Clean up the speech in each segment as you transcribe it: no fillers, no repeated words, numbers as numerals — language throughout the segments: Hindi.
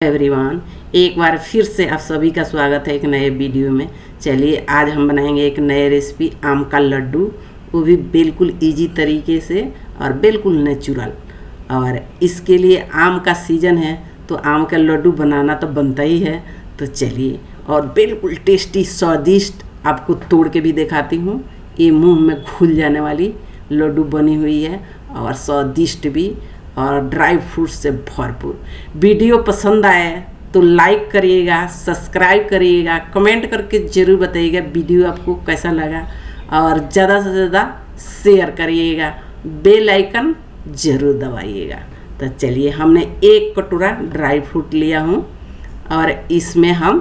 एवरीवन, एक बार फिर से आप सभी का स्वागत है एक नए वीडियो में। चलिए आज हम बनाएंगे एक नए रेसिपी आम का लड्डू, वो भी बिल्कुल इजी तरीके से और बिल्कुल नेचुरल। और इसके लिए आम का सीज़न है तो आम का लड्डू बनाना तो बनता ही है। तो चलिए, और बिल्कुल टेस्टी स्वादिष्ट आपको तोड़ के भी दिखाती हूँ। ये मुँह में घुल जाने वाली लड्डू बनी हुई है और स्वादिष्ट भी और ड्राई फ्रूट से भरपूर। वीडियो पसंद आए तो लाइक करिएगा, सब्सक्राइब करिएगा, कमेंट करके ज़रूर बताइएगा वीडियो आपको कैसा लगा, और ज़्यादा से ज़्यादा शेयर करिएगा, बेल आइकन ज़रूर दबाइएगा। तो चलिए, हमने एक कटोरा ड्राई फ्रूट लिया हूँ और इसमें हम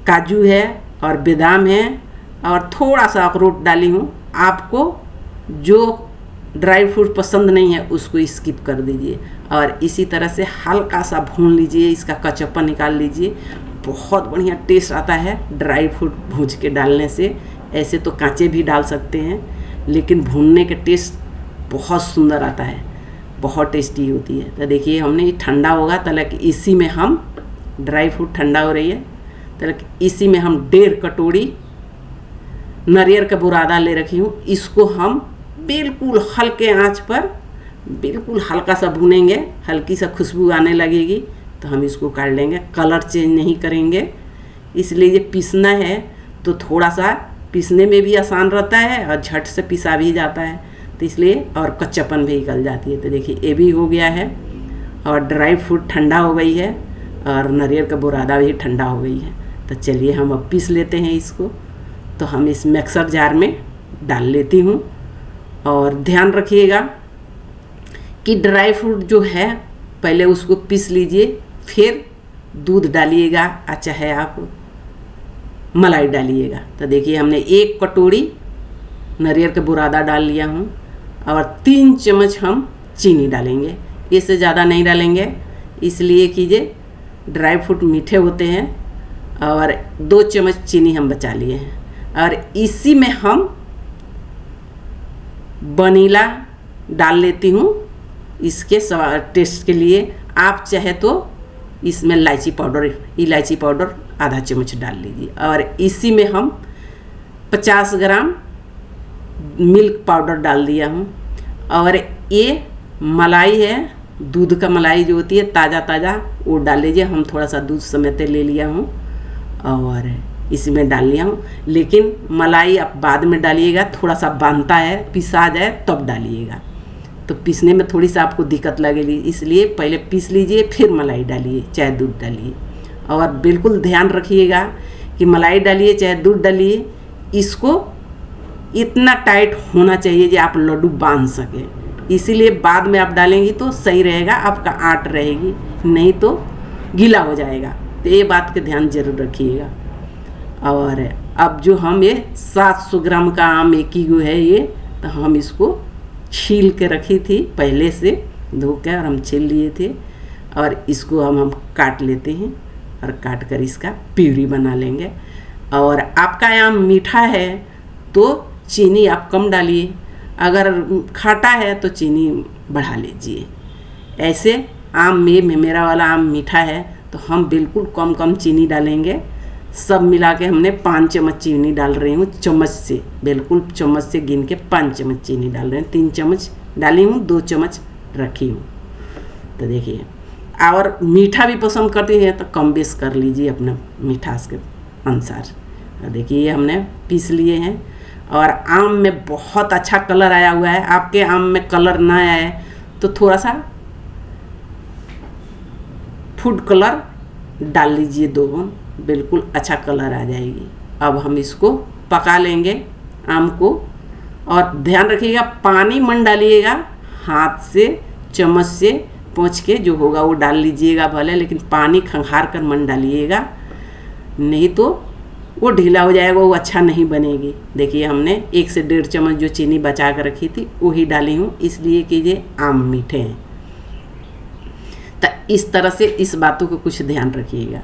काजू है और बादाम है और थोड़ा सा अखरोट डाली हूँ। आपको जो ड्राई फ्रूट पसंद नहीं है उसको स्किप कर दीजिए और इसी तरह से हल्का सा भून लीजिए, इसका कच्चापन निकाल लीजिए। बहुत बढ़िया टेस्ट आता है ड्राई फ्रूट भून के डालने से। ऐसे तो कांचे भी डाल सकते हैं, लेकिन भूनने के टेस्ट बहुत सुंदर आता है, बहुत टेस्टी होती है। तो देखिए, हमने ये ठंडा होगा तलक इसी में हम ड्राई फ्रूट ठंडा हो रही है तलक इसी में हम 1.5 कटोरी नारियल का बुरादा ले रखी हूँ। इसको हम बिल्कुल हल्के आंच पर बिल्कुल हल्का सा भूनेंगे, हल्की सा खुशबू आने लगेगी तो हम इसको काट लेंगे। कलर चेंज नहीं करेंगे, इसलिए ये पीसना है तो थोड़ा सा पीसने में भी आसान रहता है और झट से पिसा भी जाता है, तो इसलिए और कच्चापन भी निकल जाती है। तो देखिए, ये भी हो गया है और ड्राई फ्रूट ठंडा हो गई है और नारियल का बुरादा भी ठंडा हो गई है। तो चलिए, हम अब पीस लेते हैं इसको। तो हम इस मिक्सर जार में डाल लेती हूँ और ध्यान रखिएगा कि ड्राई फ्रूट जो है पहले उसको पीस लीजिए, फिर दूध डालिएगा, अच्छा है आप मलाई डालिएगा। तो देखिए, हमने 1 कटोरी नारियल का बुरादा डाल लिया हूँ और 3 चम्मच हम चीनी डालेंगे। इससे ज़्यादा नहीं डालेंगे, इसलिए कि ये ड्राई फ्रूट मीठे होते हैं। और 2 चम्मच चीनी हम बचा लिए हैं और इसी में हम वनीला डाल लेती हूँ इसके टेस्ट के लिए। आप चाहे तो इसमें इलायची पाउडर आधा चम्मच डाल लीजिए। और इसी में हम 50 ग्राम मिल्क पाउडर डाल दिया हूँ। और ये मलाई है, दूध का मलाई जो होती है ताज़ा वो डाल लीजिए। हम थोड़ा सा दूध समेत ले लिया हूँ और इसमें डाल लिया हूँ, लेकिन मलाई आप बाद में डालिएगा, थोड़ा सा बांधता है, पिसा जाए तब डालिएगा। तो पीसने में थोड़ी सा आपको दिक्कत लगेगी, इसलिए पहले पीस लीजिए फिर मलाई डालिए चाहे दूध डालिए। और बिल्कुल ध्यान रखिएगा कि मलाई डालिए चाहे दूध डालिए, इसको इतना टाइट होना चाहिए कि आप लड्डू बांध सकें। इसीलिए बाद में आप डालेंगी तो सही रहेगा, आपका आट रहेगी, नहीं तो गीला हो जाएगा। तो ये बात का ध्यान जरूर रखिएगा। और अब जो हम ये 700 ग्राम का आम एक ही है ये, तो हम इसको छील के रखी थी पहले से, धो के और हम छील लिए थे। और इसको हम काट लेते हैं और काट कर इसका प्यूरी बना लेंगे। और आपका आम मीठा है तो चीनी आप कम डालिए, अगर खट्टा है तो चीनी बढ़ा लीजिए। ऐसे आम में मेरा वाला आम मीठा है तो हम बिल्कुल कम चीनी डालेंगे। सब मिला के हमने 5 चम्मच चीनी डाल रही हूँ, चम्मच से बिल्कुल चम्मच से गिन के 5 चम्मच चीनी डाल रहे हैं। 3 चम्मच डाली हूँ, 2 चम्मच रखी हूँ। तो देखिए, और मीठा भी पसंद करते हैं तो कम बेस कर लीजिए अपने मिठास के अनुसार। देखिए, ये हमने पीस लिए हैं और आम में बहुत अच्छा कलर आया हुआ है। आपके आम में कलर ना आए तो थोड़ा सा फूड कलर डाल लीजिए, 2 बूंद, बिल्कुल अच्छा कलर आ जाएगी। अब हम इसको पका लेंगे आम को। और ध्यान रखिएगा, पानी मन डालिएगा, हाथ से चम्मच से पोंछ के जो होगा वो डाल लीजिएगा भले, लेकिन पानी खंगार कर मन डालिएगा, नहीं तो वो ढीला हो जाएगा, वो अच्छा नहीं बनेगी। देखिए, हमने 1 से 1.5 चम्मच जो चीनी बचा कर रखी थी वही डाली हूँ, इसलिए कि ये आम मीठे हैं। तो इस तरह से इस बातों को कुछ ध्यान रखिएगा।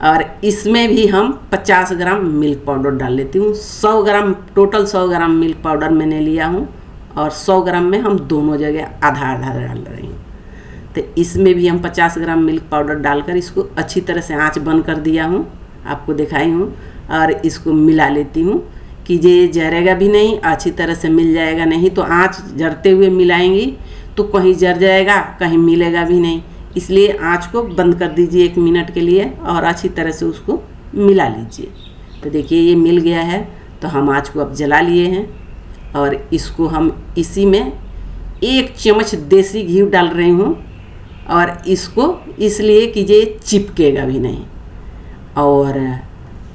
और इसमें भी हम 50 ग्राम मिल्क पाउडर डाल लेती हूँ। 100 ग्राम टोटल 100 ग्राम मिल्क पाउडर मैंने लिया हूँ और 100 ग्राम में हम दोनों जगह आधा डाल रही हूँ। तो इसमें भी हम 50 ग्राम मिल्क पाउडर डालकर इसको अच्छी तरह से आंच बंद कर दिया हूँ, आपको दिखाई हूँ। और इसको मिला लेती हूँ कि ये जरेगा भी नहीं, अच्छी तरह से मिल जाएगा। नहीं तो आंच जरते हुए मिलाएंगी तो कहीं जर जाएगा, कहीं मिलेगा भी नहीं। इसलिए आंच को बंद कर दीजिए 1 मिनट के लिए और अच्छी तरह से उसको मिला लीजिए। तो देखिए ये मिल गया है, तो हम आंच को अब जला लिए हैं और इसको हम इसी में 1 चम्मच देसी घी डाल रही हूँ। और इसको इसलिए कि ये चिपकेगा भी नहीं और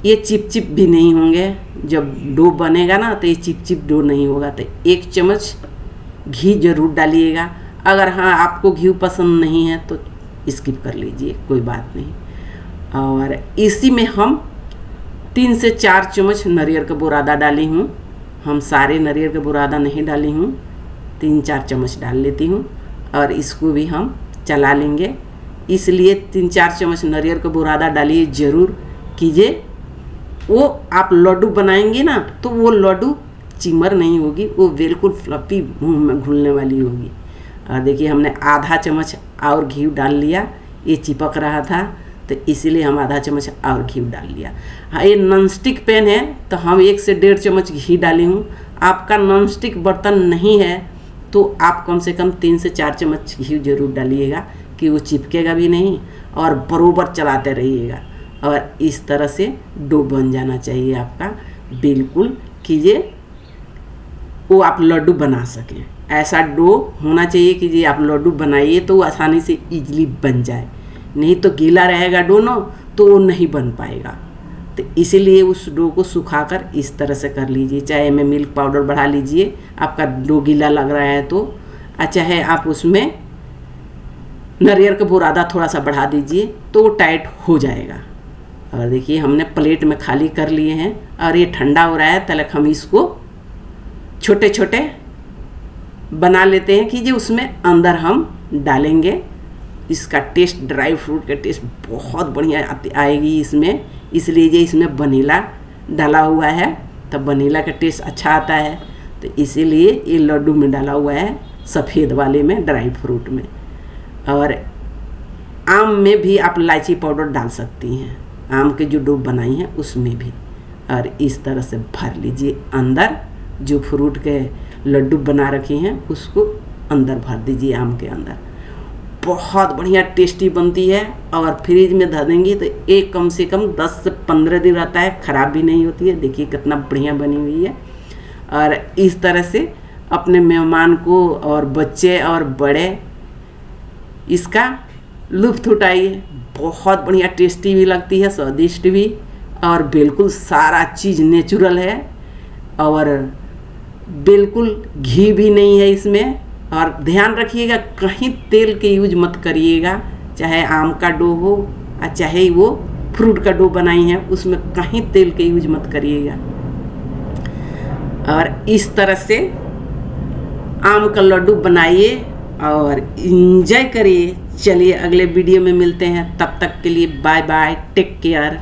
ये चिपचिप भी नहीं होंगे। जब डो बनेगा ना तो ये चिपचिप डो नहीं होगा। तो 1 चम्मच घी ज़रूर डालिएगा। अगर हाँ आपको घी पसंद नहीं है तो स्किप कर लीजिए, कोई बात नहीं। और इसी में हम 3 से 4 चम्मच नारियल का बुरादा डाली हूँ। हम सारे नारियल का बुरादा नहीं डाली हूँ, 3-4 चम्मच डाल लेती हूँ और इसको भी हम चला लेंगे। इसलिए 3-4 चम्मच नारियल का बुरादा डालिए ज़रूर कीजिए। वो आप लड्डू बनाएंगे ना तो वो लड्डू चिमर नहीं होगी, वो बिल्कुल फ्लफी मुंह में घुलने वाली होगी। और देखिए हमने आधा चम्मच और घी डाल लिया, ये चिपक रहा था तो इसीलिए हम आधा चम्मच और घी डाल लिया। हाँ ये नॉन स्टिक पैन है तो हम 1 से 1.5 चम्मच घी डाली हूँ। आपका नॉन स्टिक बर्तन नहीं है तो आप कम से कम 3 से 4 चम्मच घी जरूर डालिएगा कि वो चिपकेगा भी नहीं और बरोबर चलाते रहिएगा। और इस तरह से डो बन जाना चाहिए आपका, बिल्कुल कीजिए वो आप लड्डू बना सकें। ऐसा डो होना चाहिए कि ये आप लड्डू बनाइए तो वो आसानी से इजीली बन जाए। नहीं तो गीला रहेगा डो ना तो वो नहीं बन पाएगा। तो इसीलिए उस डो को सुखाकर इस तरह से कर लीजिए। चाहे में मिल्क पाउडर बढ़ा लीजिए, आपका डो गीला लग रहा है तो, चाहे आप उसमें नारियल का बुरादा थोड़ा सा बढ़ा दीजिए तो वो टाइट हो जाएगा। और देखिए हमने प्लेट में खाली कर लिए हैं और ये ठंडा हो रहा है, तलक हम इसको छोटे छोटे बना लेते हैं कि जो उसमें अंदर हम डालेंगे। इसका टेस्ट, ड्राई फ्रूट का टेस्ट बहुत बढ़िया आएगी इसमें, इसलिए ये इसमें वनीला डाला हुआ है तो वनीला का टेस्ट अच्छा आता है। तो इसीलिए ये लड्डू में डाला हुआ है, सफ़ेद वाले में, ड्राई फ्रूट में। और आम में भी आप इलायची पाउडर डाल सकती हैं, आम के जो डो बनाई हैं उसमें भी। और इस तरह से भर लीजिए अंदर, जो फ्रूट के लड्डू बना रखे हैं उसको अंदर भर दीजिए आम के अंदर। बहुत बढ़िया टेस्टी बनती है और फ्रिज में धर देंगी तो एक कम से कम 10 से 15 दिन रहता है, ख़राब भी नहीं होती है। देखिए कितना बढ़िया बनी हुई है। और इस तरह से अपने मेहमान को और बच्चे और बड़े इसका लुत्फ़ उठाइए। बहुत बढ़िया टेस्टी भी लगती है, स्वादिष्ट भी, और बिल्कुल सारा चीज़ नेचुरल है और बिल्कुल घी भी नहीं है इसमें। और ध्यान रखिएगा कहीं तेल के यूज मत करिएगा, चाहे आम का डो हो और चाहे वो फ्रूट का डो बनाई है उसमें कहीं तेल के यूज मत करिएगा। और इस तरह से आम का लड्डू बनाइए और इंजॉय करिए। चलिए अगले वीडियो में मिलते हैं, तब तक के लिए बाय बाय, टेक केयर।